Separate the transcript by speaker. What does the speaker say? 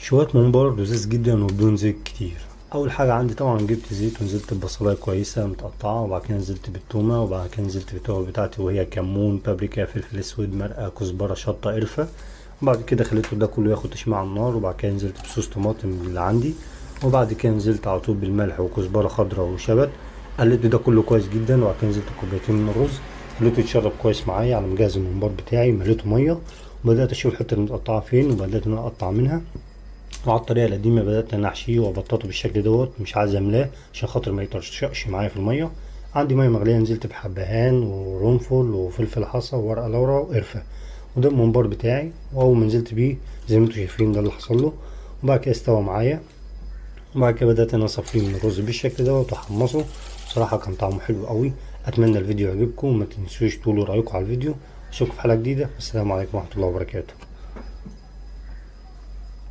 Speaker 1: شوية ممبار لذيذ جدا وبدون زيت كتير. اول حاجة عندي طبعا جبت زيت ونزلت ببصلاية كويسة متقطعة، وبعد كده نزلت بالتومة، وبعد كده نزلت بالتوابل بتاعتي وهي كمون، بابريكا، فلفل اسود، مرقة، كزبرة، شطة، قرفة. وبعد كده خليته ده كله ياخد تشميع على النار، وبعد كده نزلت بصوص طماطم اللي عندي، وبعد كده نزلت على طول بالملح وكزبرة خضراء وشبت. قلبت ده كله كويس جدا، وبعد كده نزلت كوبايتين من الرز، خليته يتشرب كويس معايا على مجهز الممبار بتاعي، مليته مية وبدأت اشوف الحتة المتقطعة فين، وبدأت ان انا اقطع منها. وعلى الطريقة القديمة بدأت أنا أحشيه وأبططه بالشكل دوت، مش عايز أملاه عشان خاطر ما يطرشقش معايا في المية. عندي مية مغلية نزلت بحبهان وقرنفل وفلفل حصى وورق لورا وقرفة، وده الممبار بتاعي. وأول ما نزلت بيه زي ما انتوا شايفين ده اللي حصله، وبعد كده استوى معايا. وبعد كده بدأت أنا أصفيه من الرز بالشكل دوت وأحمصه. بصراحة كان طعمه حلو قوي. أتمنى الفيديو يعجبكم، وما تنسوش تقولوا رأيكم على الفيديو. أشوفكم في حلقة جديدة، والسلام عليكم ورحمة الله وبركاته.